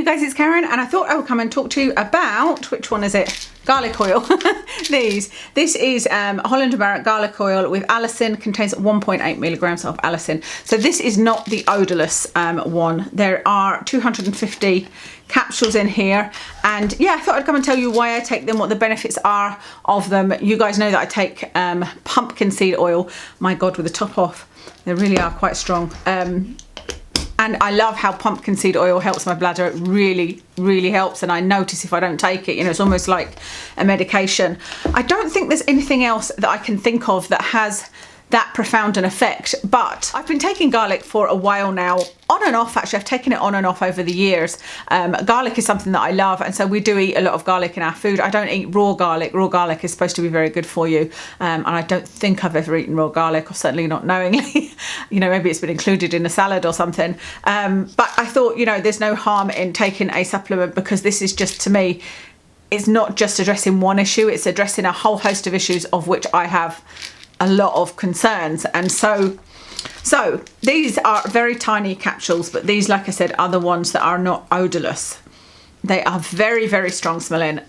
you guys, it's Karen, and I thought I would come and talk to you about, which one is it? Garlic oil. This is Holland & Barrett garlic oil with allicin, contains 1.8 milligrams of allicin. So this is not the odorless one. There are 250 capsules in here, and yeah, I thought I'd come and tell you why I take them, what the benefits are of them. You guys know that I take pumpkin seed oil. My God, with the top off, they really are quite strong. And I love how pumpkin seed oil helps my bladder. It really, really helps. And I notice if I don't take it, you know, it's almost like a medication. I don't think there's anything else that I can think of that has that profound an effect, but I've been taking garlic for a while now, on and off. Actually, I've taken it on and off over the years. Garlic is something that I love, and so we do eat a lot of garlic in our food. I don't eat raw garlic. Raw garlic is supposed to be very good for you, and I don't think I've ever eaten raw garlic, or certainly not knowingly. You know, maybe it's been included in a salad or something, but I thought, you know, there's no harm in taking a supplement, because this is just, to me, it's not just addressing one issue, it's addressing a whole host of issues, of which I have a lot of concerns. And so these are very tiny capsules, but these, like I said, are the ones that are not odorless. They are very, very strong smelling,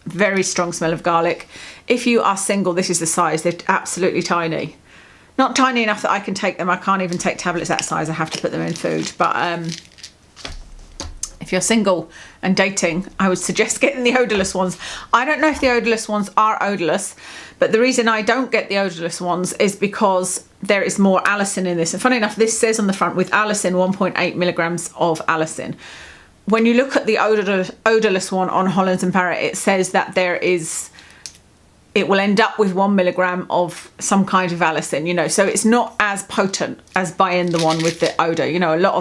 very strong smell of garlic. If you are single, this is the size. They're absolutely tiny. Not tiny enough that I can take them. I can't even take tablets that size. I have to put them in food. But if you're single and dating, I would suggest getting the odorless ones. I don't know if the odorless ones are odorless, but the reason I don't get the odorless ones is because there is more allicin in this. And funny enough, this says on the front, with allicin, 1.8 milligrams of allicin. When you look at the odorless one on Holland & Barrett, it says that it will end up with 1 milligram of some kind of allicin, you know, so it's not as potent as buying the one with the odor. You know, a lot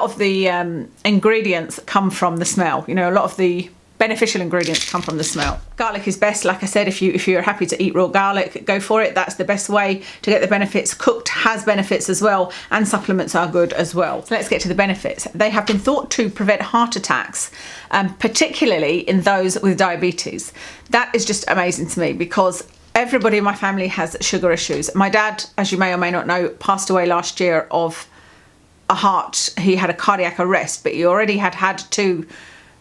of the ingredients come from the smell. You know, a lot of the beneficial ingredients come from the smell. Garlic is best, like I said. If you're happy to eat raw garlic, go for it. That's the best way to get the benefits. Cooked has benefits as well, and supplements are good as well. So let's get to the benefits. They have been thought to prevent heart attacks, particularly in those with diabetes. That is just amazing to me, because everybody in my family has sugar issues. My dad, as you may or may not know, passed away last year of he had a cardiac arrest, but he already had 2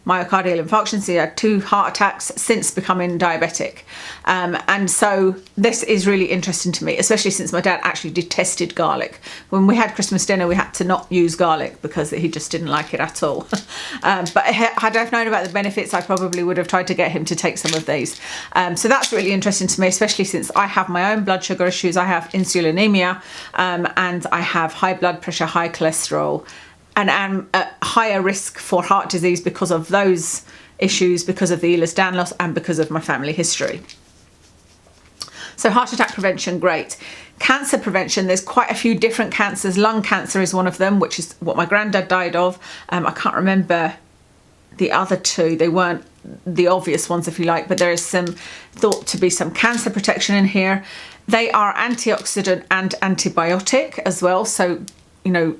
myocardial infarctions. He had 2 heart attacks since becoming diabetic, and so this is really interesting to me, especially since my dad actually detested garlic. When we had Christmas dinner, we had to not use garlic because he just didn't like it at all. But had I known about the benefits, I probably would have tried to get him to take some of these. So that's really interesting to me, especially since I have my own blood sugar issues. I have insulinemia, and I have high blood pressure, high cholesterol, and am at higher risk for heart disease because of those issues, because of the Ehlers-Danlos, and because of my family history. So heart attack prevention, great. Cancer prevention, there's quite a few different cancers. Lung cancer is one of them, which is what my granddad died of. I can't remember the other 2. They weren't the obvious ones, if you like, but there is thought to be some cancer protection in here. They are antioxidant and antibiotic as well. So, you know,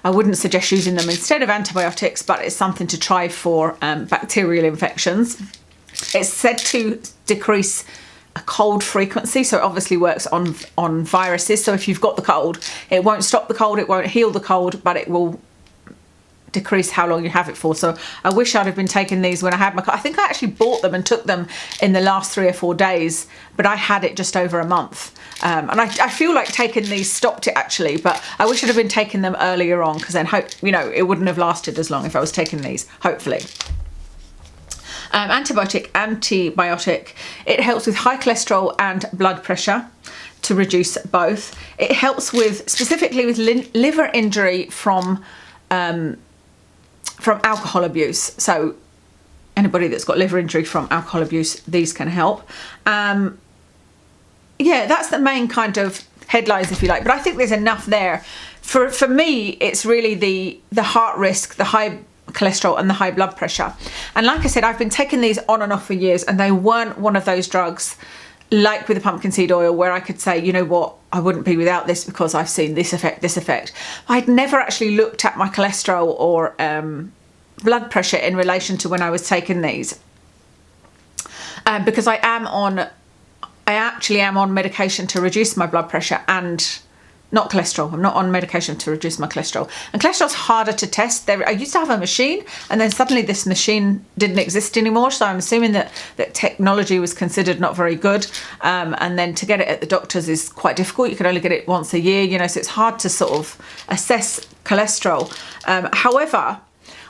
I wouldn't suggest using them instead of antibiotics, but it's something to try for bacterial infections. It's said to decrease a cold frequency, so it obviously works on viruses. So if you've got the cold, it won't stop the cold, it won't heal the cold, but it will decrease how long you have it for. So I wish I'd have been taking these when I had my cold. I think I actually bought them and took them in the last 3 or 4 days, but I had it just over a month. And I feel like taking these stopped it actually, but I wish I'd have been taking them earlier on, because then it wouldn't have lasted as long if I was taking these, hopefully. Antibiotic, it helps with high cholesterol and blood pressure, to reduce both. It helps specifically with liver injury from alcohol abuse. So anybody that's got liver injury from alcohol abuse, these can help. Yeah, that's the main kind of headlines, if you like, but I think there's enough there. For me, it's really the heart risk, the high cholesterol and the high blood pressure. And like I said, I've been taking these on and off for years, and they weren't one of those drugs like with the pumpkin seed oil where I could say, you know what, I wouldn't be without this because I've seen this effect. I'd never actually looked at my cholesterol or blood pressure in relation to when I was taking these, because I actually am on medication to reduce my blood pressure and not cholesterol. I'm not on medication to reduce my cholesterol. And cholesterol's harder to test. I used to have a machine, and then suddenly this machine didn't exist anymore. So I'm assuming that technology was considered not very good. And then to get it at the doctor's is quite difficult. You can only get it once a year, you know, so it's hard to sort of assess cholesterol. However,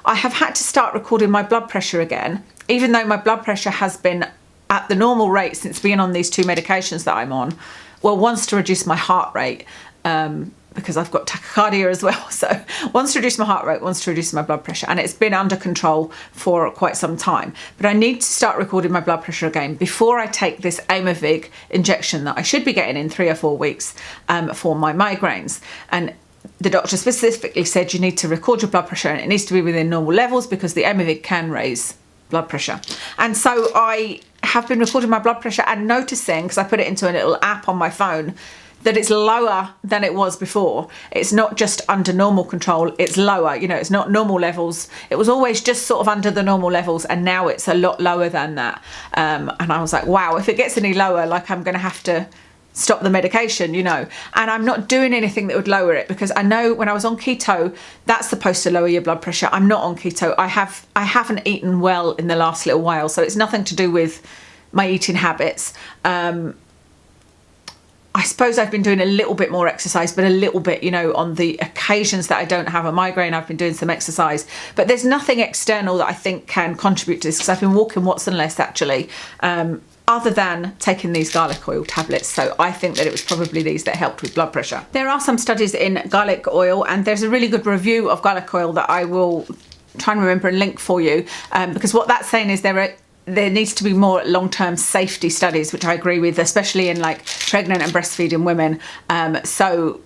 I have had to start recording my blood pressure again, even though my blood pressure has been at the normal rate since being on these 2 medications that I'm on. Well, one's to reduce my heart rate, because I've got tachycardia as well. So one's to reduce my heart rate, one's to reduce my blood pressure, and it's been under control for quite some time. But I need to start recording my blood pressure again before I take this Aimovig injection that I should be getting in 3 or 4 weeks for my migraines. And the doctor specifically said you need to record your blood pressure and it needs to be within normal levels because the Aimovig can raise blood pressure. And so I have been recording my blood pressure and noticing, because I put it into a little app on my phone, that it's lower than it was before. It's not just under normal control, it's lower, you know, it's not normal levels. It was always just sort of under the normal levels, and now it's a lot lower than that. And I was like, wow, if it gets any lower, like I'm gonna have to stop the medication, you know. And I'm not doing anything that would lower it, because I know when I was on keto, that's supposed to lower your blood pressure. I'm not on keto. I haven't eaten well in the last little while, so it's nothing to do with my eating habits. I suppose I've been doing a little bit more exercise, but a little bit, you know, on the occasions that I don't have a migraine, I've been doing some exercise. But there's nothing external that I think can contribute to this, because I've been walking Watson less actually, other than taking these garlic oil tablets. So I think that it was probably these that helped with blood pressure. There are some studies in garlic oil, and there's a really good review of garlic oil that I will try and remember and link for you, because what that's saying is there needs to be more long-term safety studies, which I agree with, especially in like pregnant and breastfeeding women. So,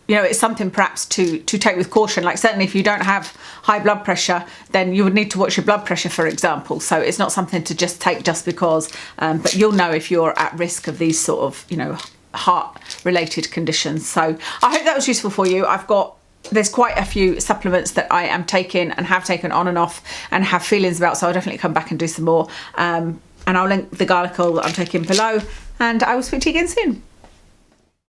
you know, it's something perhaps to take with caution. Like certainly if you don't have high blood pressure, then you would need to watch your blood pressure, for example. So it's not something to just take just because, but you'll know if you're at risk of these sort of, you know, heart-related conditions. So I hope that was useful for you. There's quite a few supplements that I am taking and have taken on and off and have feelings about, so I'll definitely come back and do some more. And I'll link the garlic oil that I'm taking below, and I will speak to you again soon.